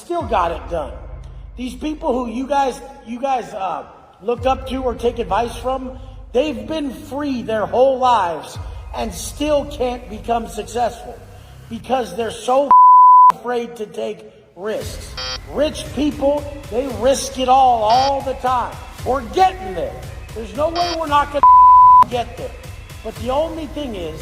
still got it done. These people who you guys look up to or take advice from, they've been free their whole lives and still can't become successful because they're so afraid to take risks. Rich people, they risk it all the time. We're getting there. There's no way we're not going to get there. But the only thing is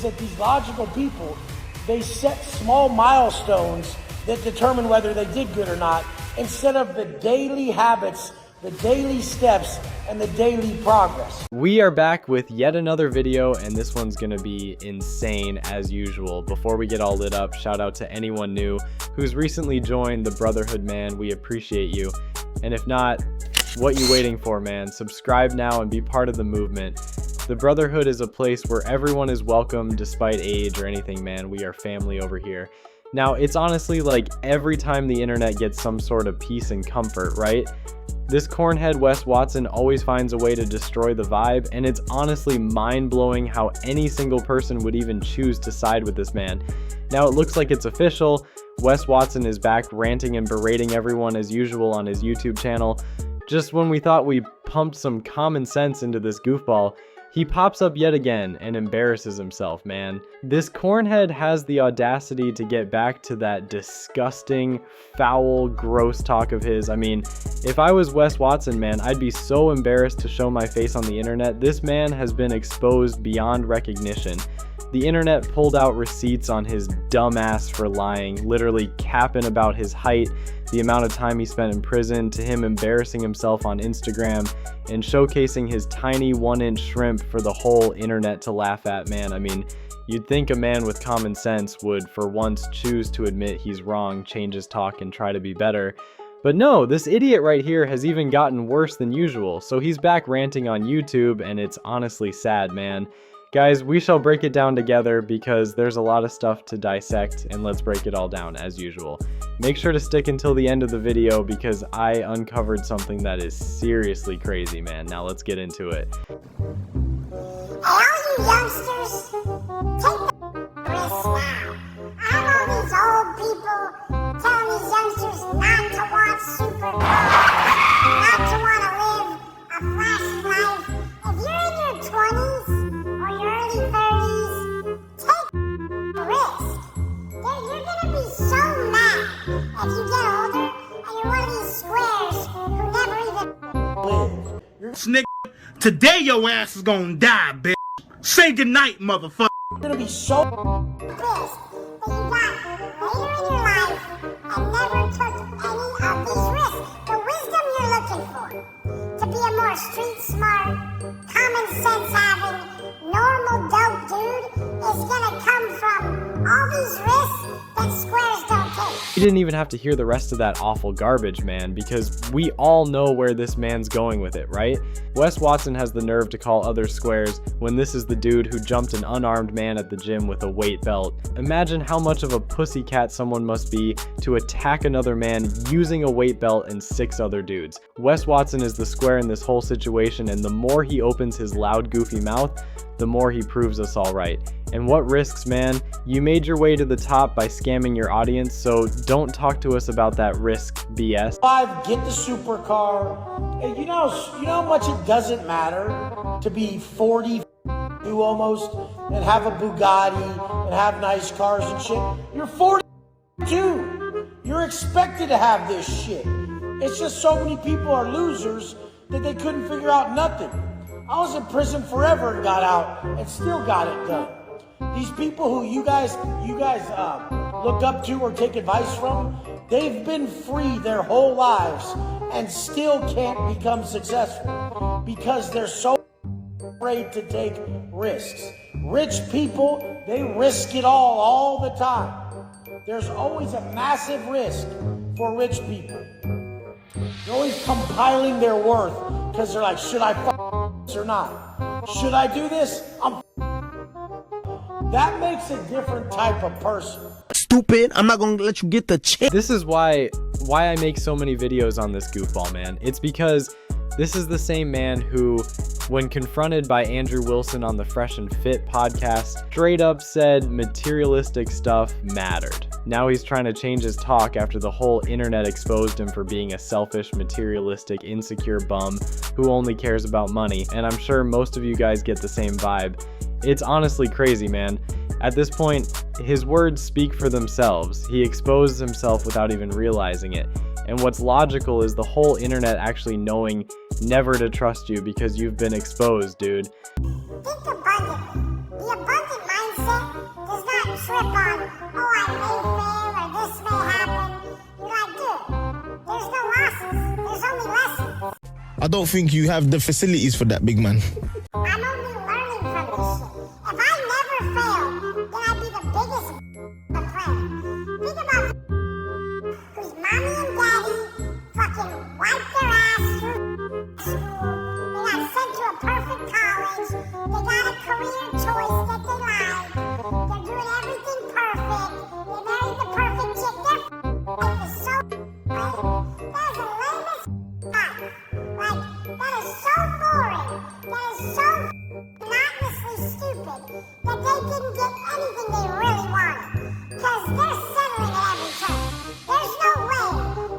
that these logical people, they set small milestones that determine whether they did good or not, instead of the daily habits, the daily steps, and the daily progress. We are back with yet another video, and this one's gonna be insane as usual. Before we get all lit up, shout out to anyone new who's recently joined the Brotherhood, man. We appreciate you. And if not, what you waiting for, man? Subscribe now and be part of the movement. The Brotherhood is a place where everyone is welcome despite age or anything, man. We are family over here. Now, it's honestly like every time the internet gets some sort of peace and comfort, right? This cornhead Wes Watson always finds a way to destroy the vibe, and it's honestly mind-blowing how any single person would even choose to side with this man. Now it looks like it's official. Wes Watson is back ranting and berating everyone as usual on his YouTube channel. Just when we thought we pumped some common sense into this goofball, he pops up yet again and embarrasses himself, man. This cornhead has the audacity to get back to that disgusting, foul, gross talk of his. I mean, if I was Wes Watson, man, I'd be so embarrassed to show my face on the internet. This man has been exposed beyond recognition. The internet pulled out receipts on his dumb ass for lying, literally capping about his height, the amount of time he spent in prison, to him embarrassing himself on Instagram and showcasing his tiny 1-inch shrimp for the whole internet to laugh at, man. I mean, you'd think a man with common sense would for once choose to admit he's wrong, change his talk, and try to be better. But no, this idiot right here has even gotten worse than usual, so he's back ranting on YouTube, and it's honestly sad, man. Guys, we shall break it down together because there's a lot of stuff to dissect, and let's break it all down as usual. Make sure to stick until the end of the video because I uncovered something that is seriously crazy, man. Now let's get into it. Hey, all you youngsters, take the risk now. All these old people telling these youngsters not to want supercars, not to want to live a flash life. If you're in your 20s or your early 30s, take the risk. You're gonna be so mad if you get older and you're one of these squares who never even live. Today your ass is gonna die, bitch. Say goodnight, motherfucker. You're gonna be so risk that you got later in your life and never took any of these risks. The wisdom you're looking for to be a more street smart, common sense having, normal dope dude is gonna come from all these risks that squares don't take. You didn't even have to hear the rest of that awful garbage, man, because we all know where this man's going with it, right? Wes Watson has the nerve to call others squares when this is the dude who jumped an unarmed man at the gym with a weight belt. Imagine how much of a pussycat someone must be to attack another man using a weight belt and 6 other dudes. Wes Watson is the square in this whole situation, and the more he opens his loud, goofy mouth, the more he proves us all right. And what risks, man? You made your way to the top by scamming your audience, so don't talk to us about that risk BS. 5, get the supercar. And you know how much it doesn't matter to be 42 almost and have a Bugatti and have nice cars and shit. You're 42. You're expected to have this shit. It's just so many people are losers that they couldn't figure out nothing. I was in prison forever and got out and still got it done. These people who you guys look up to or take advice from, they've been free their whole lives and still can't become successful because they're so afraid to take risks. Rich people, they risk it all the time. There's always a massive risk for rich people. They're always compiling their worth because they're like, should I this or not? Should I do this? That makes a different type of person. Stupid, I'm not gonna let you get the chance. This is why I make so many videos on this goofball, man. It's because this is the same man who, when confronted by Andrew Wilson on the Fresh and Fit podcast, straight up said materialistic stuff mattered. Now he's trying to change his talk after the whole internet exposed him for being a selfish, materialistic, insecure bum who only cares about money, and I'm sure most of you guys get the same vibe. It's honestly crazy, man. At this point, his words speak for themselves. He exposes himself without even realizing it. And what's logical is the whole internet actually knowing never to trust you because you've been exposed, dude. Think abundantly. The abundant mindset does not trip on, oh, I may fail or this may happen. You're like, dude, there's no losses. There's only lessons. I don't think you have the facilities for that, big man. I'm only learning from this shit. If I never fail, then I'd be the biggest on the planet. Think about whose mommy and daddy fucking wiped their ass through school. They got sent to a perfect college. They got a career choice that they like. They're doing everything perfect. They married the perfect chick. Their life is so lame. That is the lamest life. Like, that is so boring. That is so monotonously stupid that they didn't get anything they really wanted. Because they're settling at every turn. There's no way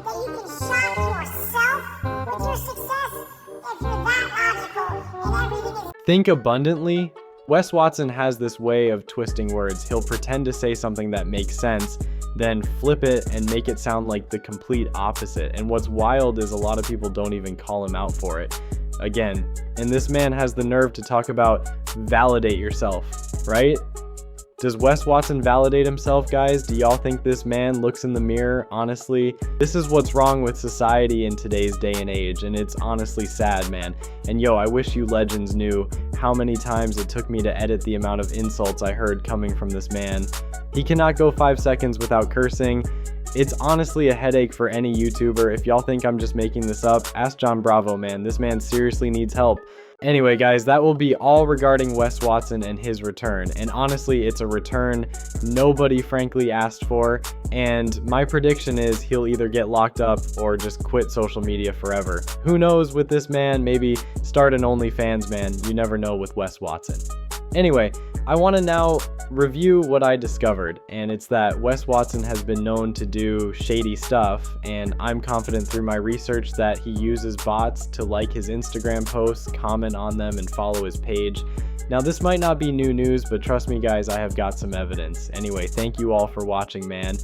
that you can shock yourself with your success if you're that logical and everything is. Think abundantly? Wes Watson has this way of twisting words. He'll pretend to say something that makes sense, then flip it and make it sound like the complete opposite. And what's wild is a lot of people don't even call him out for it. Again, and this man has the nerve to talk about validate yourself, right? Does Wes Watson validate himself, guys? Do y'all think this man looks in the mirror? Honestly, this is what's wrong with society in today's day and age, and it's honestly sad, man. And yo, I wish you legends knew how many times it took me to edit the amount of insults I heard coming from this man. He cannot go 5 seconds without cursing. It's honestly a headache for any YouTuber. If y'all think I'm just making this up, ask John Bravo, man. This man seriously needs help. Anyway, guys, that will be all regarding Wes Watson and his return. And honestly, it's a return nobody frankly asked for. And my prediction is he'll either get locked up or just quit social media forever. Who knows with this man? Maybe start an OnlyFans, man. You never know with Wes Watson. Anyway, I want to now review what I discovered, and it's that Wes Watson has been known to do shady stuff, and I'm confident through my research that he uses bots to like his Instagram posts, comment on them, and follow his page. Now, this might not be new news, but trust me guys, I have got some evidence. Anyway, thank you all for watching, man.